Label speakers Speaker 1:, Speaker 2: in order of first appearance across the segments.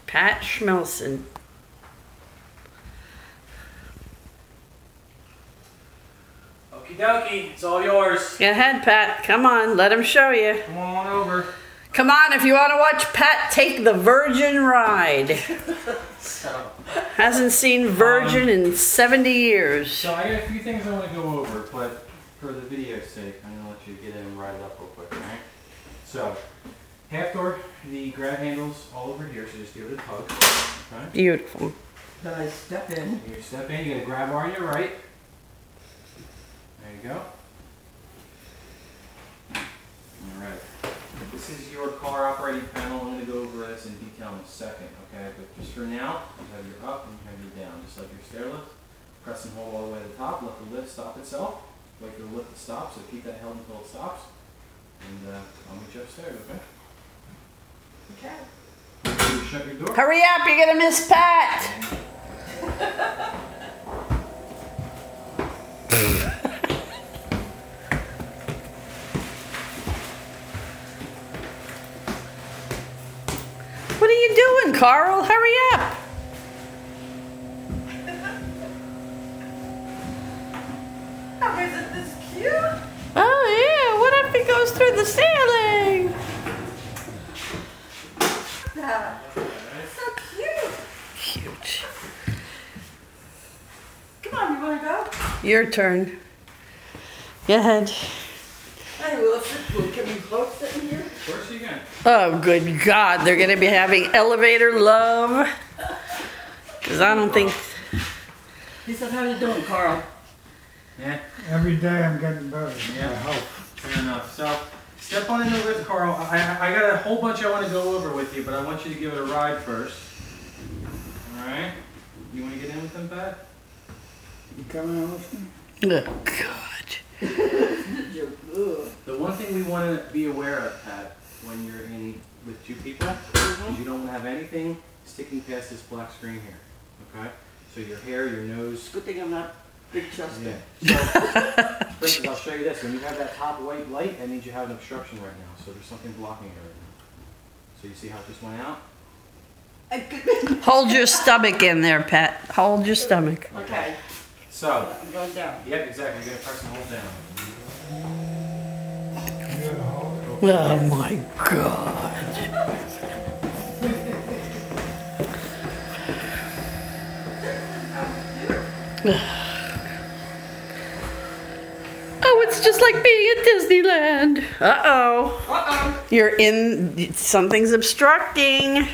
Speaker 1: Pat Schmelson.
Speaker 2: Okie dokie, it's all yours.
Speaker 1: Go ahead, Pat. Come on, let him show you.
Speaker 2: Come on over.
Speaker 1: Come on, if you want to watch Pat take the Virgin ride. Hasn't seen Virgin in 70 years.
Speaker 2: So I got a few things I want to go over, but for the video's sake, I'm going to let you get in and ride it up real quick, alright? So, half door, the grab handles all over here, so just give it a tug. Okay?
Speaker 1: Beautiful.
Speaker 3: Then I step in.
Speaker 2: You step in, you get a grab bar on your right. There you go. Alright. This is your car operating panel. I'm going to go over this in detail in a second, okay? But just for now, you have your up and you have your down, just like your stair lift. Press and hold all the way to the top, let the lift stop itself. Wait for the lift to stop, so keep that held until it stops. And I'll meet you upstairs, okay?
Speaker 3: Okay.
Speaker 2: You shut your door.
Speaker 1: Hurry up, you're going to miss Pat. What are you doing, Carl? Hurry up.
Speaker 3: Oh, isn't this cute?
Speaker 1: Oh, yeah. What if it goes through the ceiling?
Speaker 3: Yeah. So cute.
Speaker 1: Cute.
Speaker 3: Come on, you want to go?
Speaker 1: Your turn. Go ahead.
Speaker 3: Hey, well, can we both sit in here?
Speaker 2: Of course you can.
Speaker 1: Oh, good God. They're going to be having elevator love. Because I don't think...
Speaker 3: He said, how you doing, Carl?
Speaker 2: Yeah.
Speaker 4: Every day I'm getting better.
Speaker 2: Yeah, I hope. Fair enough. So, step on in the lift, Carl. I got a whole bunch I want to go over with you, but I want you to give it a ride first. Alright? You want to get in with them, Pat?
Speaker 4: You coming out with me?
Speaker 1: Oh, God.
Speaker 2: The one thing we want to be aware of, Pat, when you're in with two people, is you don't want to have anything sticking past this black screen here. Okay? So your hair, your nose.
Speaker 3: Good thing I'm not big chested.
Speaker 2: Yeah. So, for instance, I'll show you this. When you have that top white light, that means you have an obstruction right now. So there's something blocking it right now. So you see how it just went out?
Speaker 1: Hold your stomach in there, Pat. Hold your stomach.
Speaker 3: Okay.
Speaker 2: So,
Speaker 3: I'm going down.
Speaker 2: yep, exactly. You're going to press and hold down.
Speaker 1: Oh, my God. Oh, it's just like being at Disneyland. Uh-oh.
Speaker 3: Uh-oh.
Speaker 1: You're in... Something's obstructing.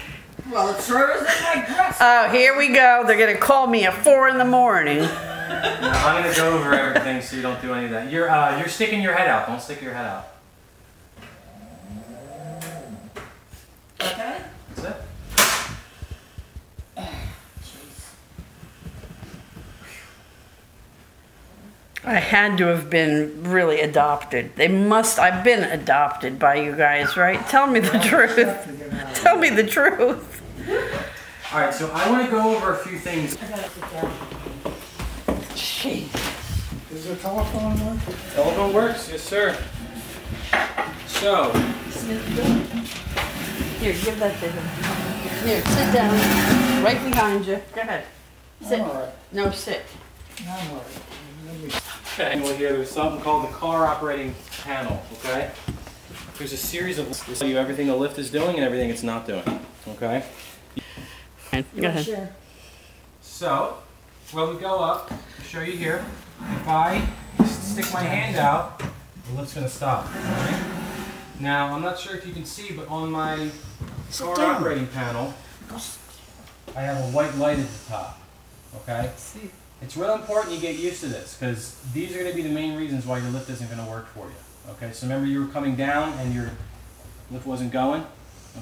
Speaker 3: Well, it sure isn't my dress.
Speaker 1: Oh, here we go. They're going to call me at 4 in the morning.
Speaker 2: Now, I'm going to go over everything so you don't do any of that. You're sticking your head out. Don't stick your head out.
Speaker 3: Okay.
Speaker 2: That's it.
Speaker 1: I had to have been really adopted. I've been adopted by you guys, right? Tell me the truth. Tell me the truth.
Speaker 2: Alright, so I want to go over a few things.
Speaker 3: I gotta sit down.
Speaker 1: Jeez.
Speaker 4: Does the telephone work?
Speaker 2: Telephone works? Yes, sir. So,
Speaker 1: Here, give that to him. Here, sit down. Right behind you. Go ahead. Sit.
Speaker 4: I'm all right.
Speaker 1: No, sit.
Speaker 4: I'm all right. Let me-
Speaker 2: okay, well here there's something called the car operating panel, okay? There's a series of lists to tell you everything the lift is doing and everything it's not doing, okay?
Speaker 1: Go ahead.
Speaker 3: Sure.
Speaker 2: So, when we go up, I'll show you here, if I stick my hand out, the lift's going to stop, alright? Now, I'm not sure if you can see, but on my car
Speaker 3: down.
Speaker 2: operating panel, I have a white light at the top, okay?
Speaker 3: See.
Speaker 2: It's real important you get used to this because these are going to be the main reasons why your lift isn't going to work for you. Okay, so remember you were coming down and your lift wasn't going?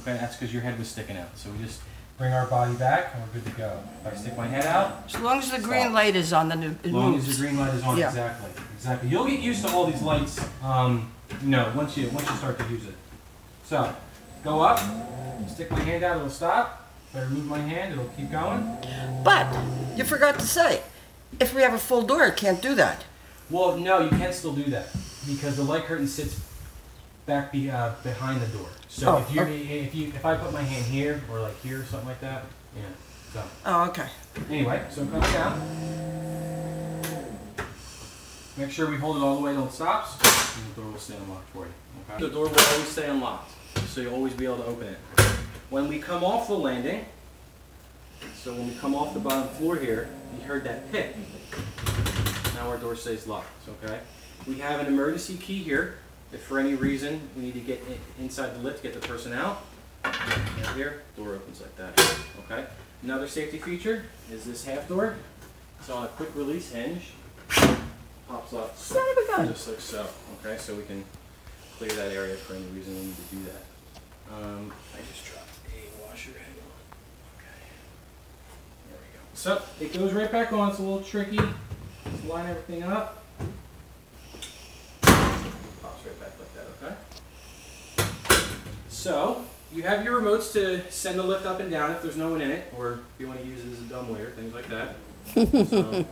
Speaker 2: Okay, that's because your head was sticking out. So we just bring our body back and we're good to go. If I stick my head out,
Speaker 3: As long as the green light is on, then it
Speaker 2: as long as
Speaker 3: moves.
Speaker 2: the green light is on,
Speaker 3: Yeah.
Speaker 2: exactly. Exactly. You'll get used to all these lights, once you start to use it. So, go up, stick my hand out, it'll stop. If I remove my hand, it'll keep going.
Speaker 3: But you forgot to say, if we have a full door, it can't do that.
Speaker 2: Well, no, you can still do that because the light curtain sits back behind the door. So
Speaker 3: Oh,
Speaker 2: if I put my hand here or like here or something like that, yeah. So
Speaker 3: Oh, okay.
Speaker 2: anyway, so come down. Make sure we hold it all the way till it stops, and the door will stay unlocked for you. Okay? The door will always stay unlocked, so you'll always be able to open it. When we come off the landing, so when we come off the bottom floor here, you heard that pick. Now our door stays locked, okay? We have an emergency key here. If for any reason we need to get inside the lift, get the person out. Right here, door opens like that, okay? Another safety feature is this half door. It's on a quick release hinge. Pops up
Speaker 3: Son of a gun.
Speaker 2: just like so, okay? So we can clear that area for any reason we need to do that. I just dropped a washer head on. Okay. There we go. So it goes right back on. It's a little tricky. Just line everything up. Pops right back like that, okay? So you have your remotes to send the lift up and down if there's no one in it, or if you want to use it as a dumbwaiter, things like that. So,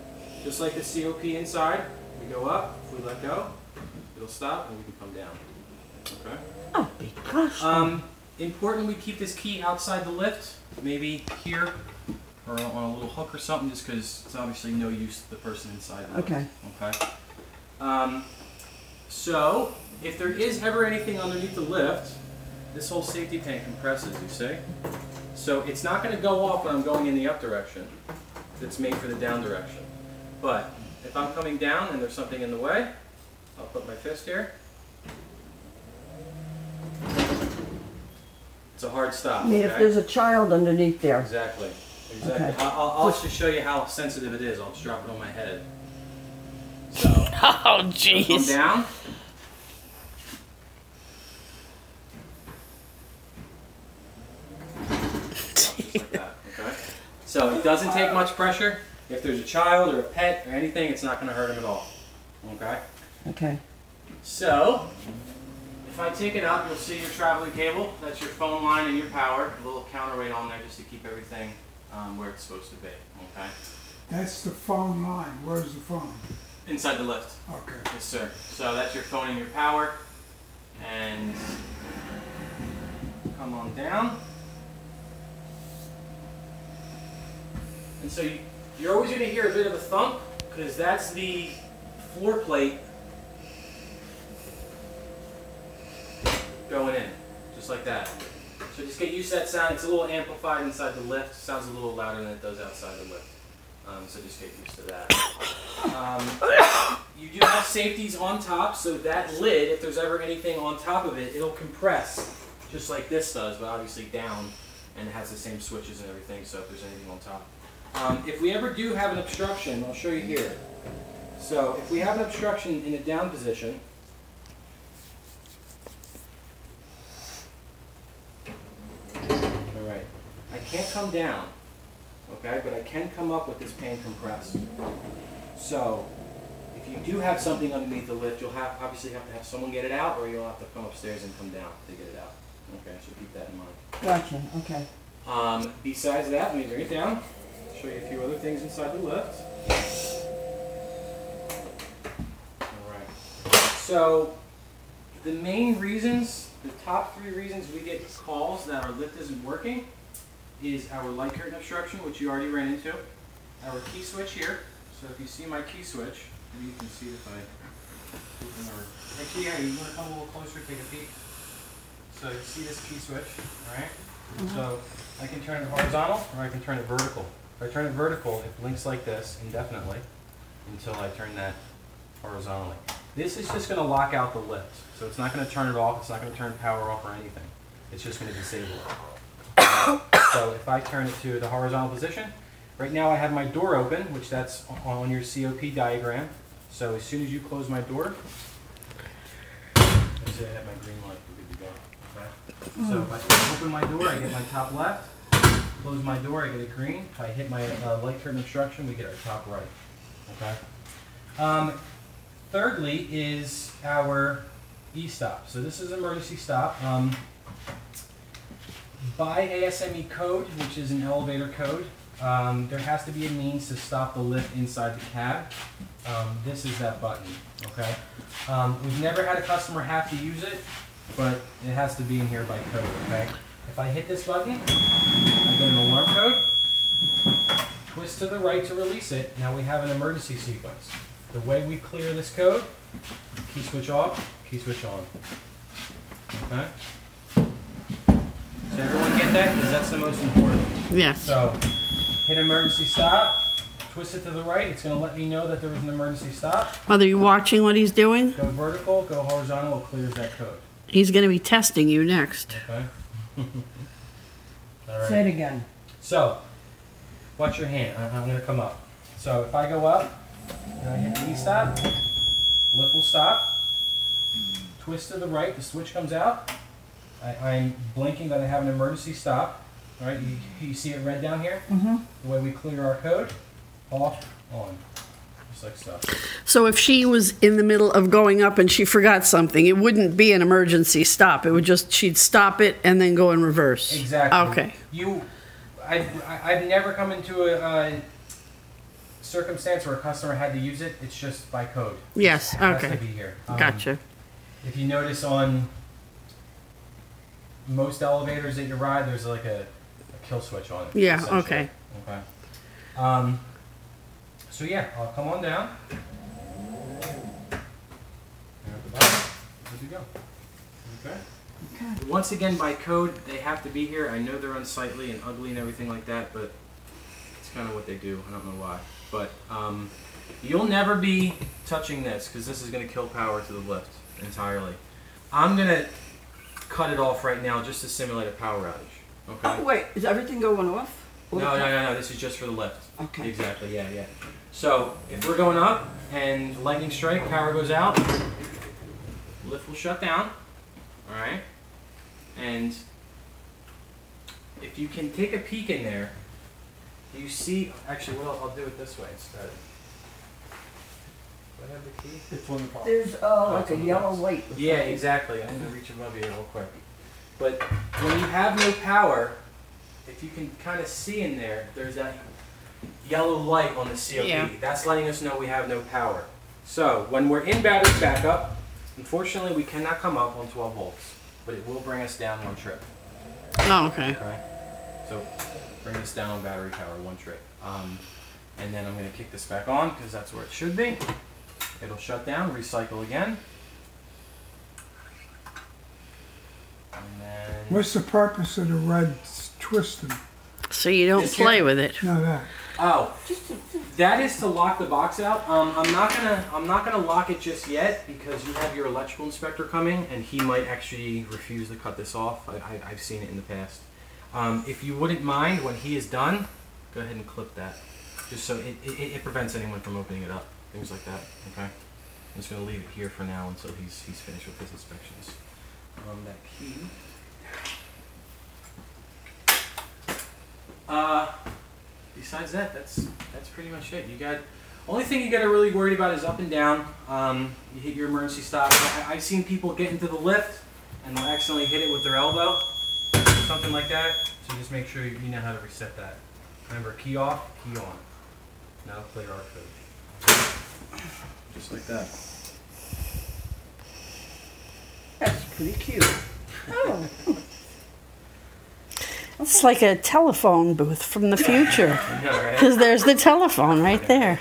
Speaker 2: just like the COP inside, we go up, if we let go, it'll stop and we can come down. Okay?
Speaker 3: Oh, gosh.
Speaker 2: Important we keep this key outside the lift, maybe here or on a little hook or something, just because it's obviously no use to the person inside the lift.
Speaker 3: Okay.
Speaker 2: Okay? So, if there is ever anything underneath the lift, this whole safety pan compresses, you see? So it's not going to go off when I'm going in the up direction. It's made for the down direction. But if I'm coming down and there's something in the way, I'll put my fist here. It's a hard stop.
Speaker 3: I mean, if
Speaker 2: okay?
Speaker 3: there's a child underneath there.
Speaker 2: Exactly. Exactly.
Speaker 3: Okay.
Speaker 2: I'll just show you how sensitive it is. I'll just drop it on my head. So,
Speaker 1: Oh,
Speaker 2: come
Speaker 1: jeez.
Speaker 2: down. Just like that, okay? So it doesn't take much pressure. If there's a child or a pet or anything, it's not going to hurt them at all. Okay?
Speaker 3: Okay.
Speaker 2: So, if I take it up, you'll see your traveling cable. That's your phone line and your power. A little counterweight on there just to keep everything where it's supposed to be. Okay?
Speaker 4: That's the phone line. Where's the phone?
Speaker 2: Inside the lift.
Speaker 4: Okay.
Speaker 2: Yes, sir. So that's your phone and your power. And come on down. And so you're always going to hear a bit of a thump because that's the floor plate going in, just like that. So just get used to that sound. It's a little amplified inside the lift. It sounds a little louder than it does outside the lift. So just get used to that. You do have safeties on top, so that lid, if there's ever anything on top of it, it'll compress just like this does, but obviously down, and it has the same switches and everything, so if there's anything on top. If we ever do have an obstruction, I'll show you here. So if we have an obstruction in a down position, all right, I can't come down, okay, but I can come up with this pan compressed. So if you do have something underneath the lift, you'll obviously have to have someone get it out, or you'll have to come upstairs and come down to get it out. Okay, so keep that in mind.
Speaker 3: Gotcha. Okay.
Speaker 2: Besides that, let me bring it down. Show you a few other things inside the lift. Alright. So, the main reasons, the top 3 reasons we get calls that our lift isn't working is our light curtain obstruction, which you already ran into, our key switch here. So if you see my key switch, maybe you can see it if I open or... Actually, yeah, you want to come a little closer, take a peek. So you see this key switch, alright? So I can turn it horizontal or I can turn it vertical. If I turn it vertical, it blinks like this indefinitely until I turn that horizontally. This is just going to lock out the lift. So it's not going to turn it off, it's not going to turn power off or anything. It's just going to disable it. So if I turn it to the horizontal position, right now I have my door open, which that's on your COP diagram. So as soon as you close my door, let's say I have my green light, we're good to go. Okay? So if I open my door, I get my top left. Close my door, I get a green. If I hit my light curtain obstruction, we get our top right. Okay. Thirdly is our e-stop. So this is an emergency stop. By ASME code, which is an elevator code, there has to be a means to stop the lift inside the cab. This is that button. Okay. We've never had a customer have to use it. but it has to be in here by code, okay? If I hit this button, I get an alarm code, twist to the right to release it. Now we have an emergency sequence. The way we clear this code, key switch off, key switch on. Okay? Does everyone get that? Because that's the most important.
Speaker 1: Yes.
Speaker 2: So, hit emergency stop, twist it to the right. It's going to let me know that there was an emergency stop.
Speaker 1: Are you watching what he's doing?
Speaker 2: Go vertical, go horizontal, it clears that code.
Speaker 1: He's going to be testing you next.
Speaker 2: Okay? All right.
Speaker 3: Say it again.
Speaker 2: So, watch your hand. I'm going to come up. So, if I go up, and I hit the E-stop, lift will stop. Twist to the right, the switch comes out. I'm blinking that I have an emergency stop. All right, you see it red down here?
Speaker 3: Mm-hmm.
Speaker 2: The way we clear our code, off, on, just like so.
Speaker 1: So if she was in the middle of going up and she forgot something, it wouldn't be an emergency stop. It would just, she'd stop it and then go in reverse.
Speaker 2: Exactly.
Speaker 1: Okay.
Speaker 2: I've never come into a circumstance where a customer had to use it. It's just by code.
Speaker 1: Yes,
Speaker 2: It has
Speaker 1: okay.
Speaker 2: to be here.
Speaker 1: Gotcha.
Speaker 2: If you notice on most elevators that you ride, there's like a kill switch on it.
Speaker 1: Yeah,
Speaker 2: essentially.
Speaker 1: okay.
Speaker 2: Okay. So yeah, I'll come on down. And at the bottom, there you go. Okay. Once again, by code, they have to be here. I know they're unsightly and ugly and everything like that, but it's kind of what they do. I don't know why. But you'll never be touching this because this is going to kill power to the lift entirely. I'm going to cut it off right now just to simulate a power outage. Okay?
Speaker 3: Oh, wait, is everything going off?
Speaker 2: No. This is just for the lift.
Speaker 3: Okay.
Speaker 2: Exactly, yeah. So, if we're going up and lightning strike, power goes out, lift will shut down. Alright? And if you can take a peek in there, you see, actually, well, I'll do it this way instead. Do I have the key?
Speaker 4: It's on the top.
Speaker 3: There's like a yellow light.
Speaker 2: Yeah, exactly. I'm going to reach above you real quick. But when you have no power, if you can kind of see in there, there's that yellow light on the COP.
Speaker 1: Yeah.
Speaker 2: That's letting us know we have no power. So when we're in battery backup, unfortunately we cannot come up on 12 volts, but it will bring us down one trip.
Speaker 1: Oh, okay.
Speaker 2: Okay? So bring us down on battery power one trip. And then I'm going to kick this back on because that's where it should be. It'll shut down, recycle again. And then...
Speaker 4: What's the purpose of the red twisting?
Speaker 1: So you don't
Speaker 2: This here?
Speaker 1: play with it.
Speaker 4: Now that.
Speaker 2: Oh, that is to lock the box out. I'm not gonna lock it just yet because you have your electrical inspector coming and he might actually refuse to cut this off. I've seen it in the past. If you wouldn't mind, when he is done, go ahead and clip that, just so it prevents anyone from opening it up, things like that. Okay, I'm just gonna leave it here for now until he's finished with his inspections. That key. Besides that, that's pretty much it. You got only thing you got to really worry about is up and down. You hit your emergency stop. I've seen people get into the lift and they'll accidentally hit it with their elbow, or something like that. So just make sure you know how to reset that. Remember, key off, key on. Now clear our code. Just like that.
Speaker 3: That's pretty cute. Oh.
Speaker 1: It's like a telephone booth from the future.
Speaker 2: I know, right?
Speaker 1: Because there's the telephone right there.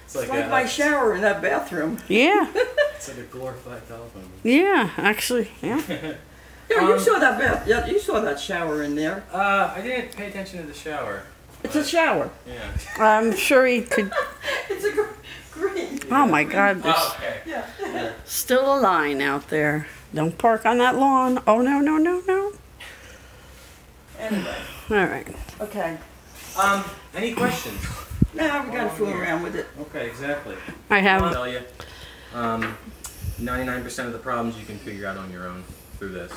Speaker 2: It's
Speaker 3: It's like my shower in that bathroom.
Speaker 1: Yeah.
Speaker 2: It's like a glorified telephone.
Speaker 1: Yeah, actually, yeah.
Speaker 3: Yeah, you saw that bath. Yeah, you saw that shower in there.
Speaker 2: I didn't pay attention to the shower.
Speaker 3: It's a shower.
Speaker 2: Yeah.
Speaker 1: I'm sure he could.
Speaker 3: It's a green.
Speaker 1: Oh my God, there's
Speaker 2: Oh, okay.
Speaker 3: Yeah.
Speaker 1: still a line out there. Don't park on that lawn. Oh, no.
Speaker 3: Anyway,
Speaker 1: All right.
Speaker 3: okay.
Speaker 2: Any questions?
Speaker 3: Now we gotta fool around with it.
Speaker 2: Okay, exactly.
Speaker 1: I
Speaker 2: I'll
Speaker 1: have.
Speaker 2: tell you, 99% of the problems you can figure out on your own through this.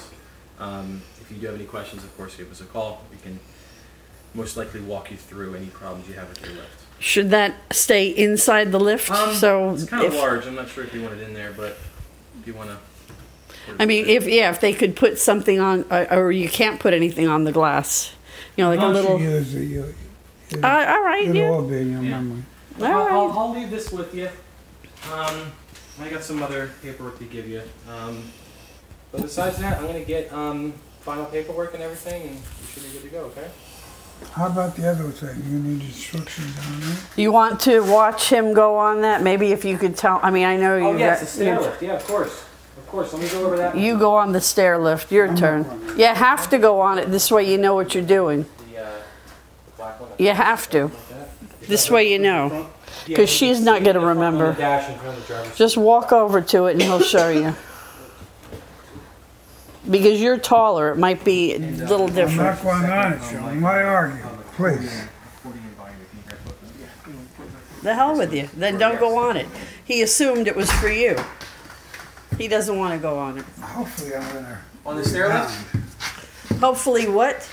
Speaker 2: If you do have any questions, of course, give us a call. We can most likely walk you through any problems you have with your lift.
Speaker 1: Should that stay inside the lift? So
Speaker 2: it's kind of
Speaker 1: if,
Speaker 2: large. I'm not sure if you want it in there, but if you want to.
Speaker 1: I mean, if they could put something on, or you can't put anything on the glass, you know, like a little. All right,
Speaker 4: It'll
Speaker 1: yeah.
Speaker 4: all be in your
Speaker 2: Yeah.
Speaker 4: memory.
Speaker 1: All right.
Speaker 2: I'll leave this with you. I got some other paperwork to give you. But besides that, I'm gonna get final paperwork and everything, and you should be good to go. Okay.
Speaker 4: How about the other thing? You need instructions on it?
Speaker 1: You want to watch him go on that? Maybe if you could tell. I mean, I know you.
Speaker 2: Oh yes, the stair lift. Yeah, of course. Of course. Let me go over that.
Speaker 1: You go on the stair lift. Your turn. You have to go on it. This way you know what you're doing.
Speaker 2: The black one.
Speaker 1: You have to.
Speaker 2: Like that.
Speaker 1: This way you know.
Speaker 2: Yeah,
Speaker 1: 'Cause she's not gonna
Speaker 2: on the
Speaker 1: remember.
Speaker 2: dash in front of the driver's seat.
Speaker 1: Just walk over to it and he'll show you. Because you're taller, it might be a little
Speaker 4: I'm
Speaker 1: different.
Speaker 4: not going on it, Sean. Why argue? Please.
Speaker 1: The hell with you. Then don't go on it. He assumed it was for you. He doesn't want to go on it.
Speaker 4: Hopefully I'm gonna
Speaker 2: On the stair lift?
Speaker 4: rebound.
Speaker 1: Hopefully what?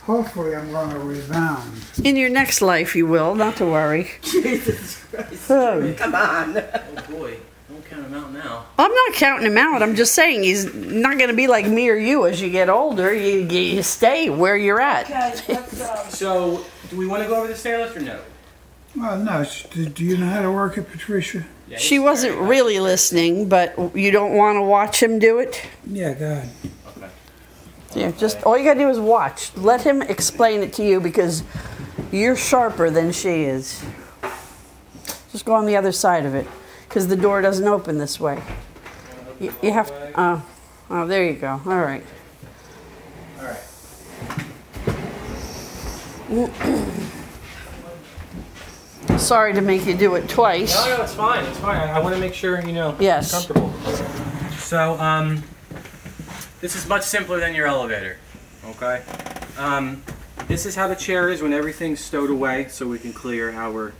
Speaker 4: Hopefully I'm gonna rebound.
Speaker 1: In your next life you will, not to worry.
Speaker 3: Jesus Christ.
Speaker 1: Oh.
Speaker 3: Come on.
Speaker 2: Oh boy, don't count him out now.
Speaker 1: I'm not counting him out. I'm just saying he's not going to be like me or you as you get older. You stay where you're at.
Speaker 3: Okay, let's
Speaker 2: So, do we want to go over the stair lift or no?
Speaker 4: Well, no, do you know how to work it, Patricia?
Speaker 2: Yeah,
Speaker 1: She
Speaker 2: it's
Speaker 1: wasn't
Speaker 2: very
Speaker 1: really listening, but you don't want to watch him do it?
Speaker 4: Yeah, go ahead.
Speaker 2: Okay.
Speaker 1: Yeah, just all you got to do is watch. Let him explain it to you because you're sharper than she is. Just go on the other side of it because the door doesn't open this way. You have to, oh, there you go. All right.
Speaker 2: All right.
Speaker 1: Sorry to make you do it twice.
Speaker 2: No, it's fine. It's fine. I want to make sure you know.
Speaker 1: Yes.
Speaker 2: Comfortable. So, this is much simpler than your elevator. Okay. This is how the chair is when everything's stowed away, so we can clear our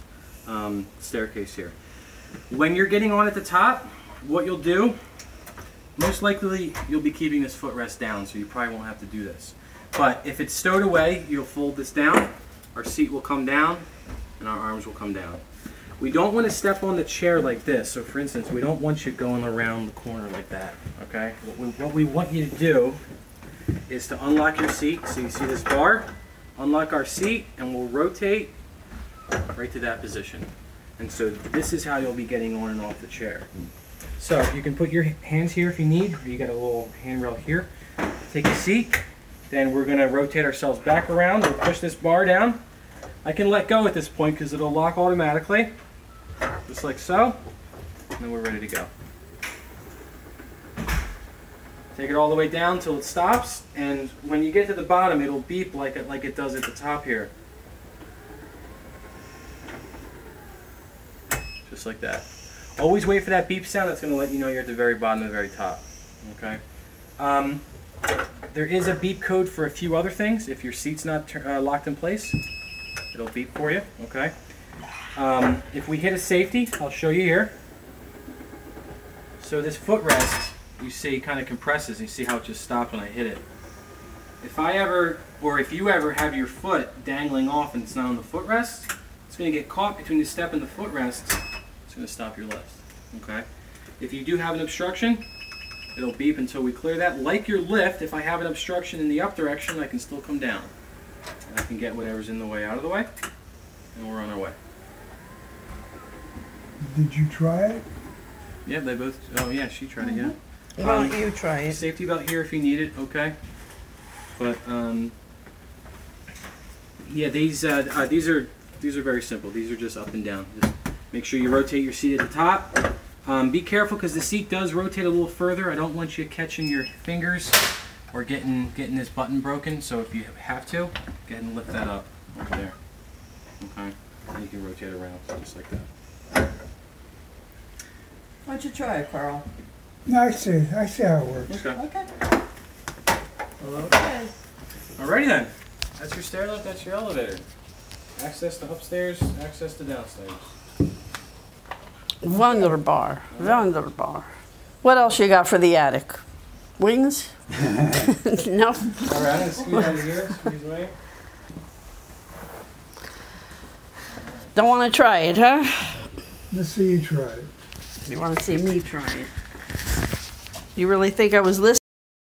Speaker 2: staircase here. When you're getting on at the top, what you'll do, most likely you'll be keeping this footrest down, so you probably won't have to do this. But if it's stowed away, you'll fold this down. Our seat will come down, and our arms will come down. We don't want to step on the chair like this. So for instance, we don't want you going around the corner like that, okay? What we want you to do is to unlock your seat. So you see this bar, unlock our seat, and we'll rotate right to that position. And so this is how you'll be getting on and off the chair. So you can put your hands here if you need, or you got a little handrail here. Take a seat, then we're gonna rotate ourselves back around. We'll push this bar down. I can let go at this point because it'll lock automatically, just like so, and then we're ready to go. Take it all the way down till it stops, and when you get to the bottom, it'll beep like it does at the top here. Just like that. Always wait for that beep sound. That's going to let you know you're at the very bottom and the very top. Okay. There is a beep code for a few other things. If your seat's not locked in place, it'll beep for you. Okay. If we hit a safety, I'll show you here. So this footrest, you see, kind of compresses. You see how it just stopped when I hit it. If I ever, or if you ever have your foot dangling off and it's not on the footrest, it's going to get caught between the step and the footrest. It's going to stop your lift. Okay. If you do have an obstruction, it'll beep until we clear that. Like your lift, if I have an obstruction in the up direction, I can still come down. And I can get whatever's in the way out of the way, and we're on our way.
Speaker 4: Did you try it?
Speaker 2: Yeah, they both, oh yeah, she tried it, yeah.
Speaker 1: Why don't you try it?
Speaker 2: Safety belt here if you need it, okay. But, yeah, these are very simple. These are just up and down. Just make sure you rotate your seat at the top. Be careful because the seat does rotate a little further. I don't want you catching your fingers or getting this button broken. So if you have to, go ahead and lift that up over there. Okay, and you can rotate around just like that.
Speaker 3: Why don't you try it, Carl?
Speaker 4: No, I see how it works.
Speaker 2: Okay.
Speaker 3: Okay. Okay.
Speaker 2: Alrighty then. That's your stair lift. That's your elevator. Access to upstairs. Access to downstairs.
Speaker 1: Wunderbar. Wunderbar. What else you got for the attic? Wings? No?
Speaker 2: Alright, I'm gonna squeeze under here. Squeeze away.
Speaker 1: Don't want to try it, huh?
Speaker 4: Let's see you try it.
Speaker 1: You want to see me try it. You really think I was listening?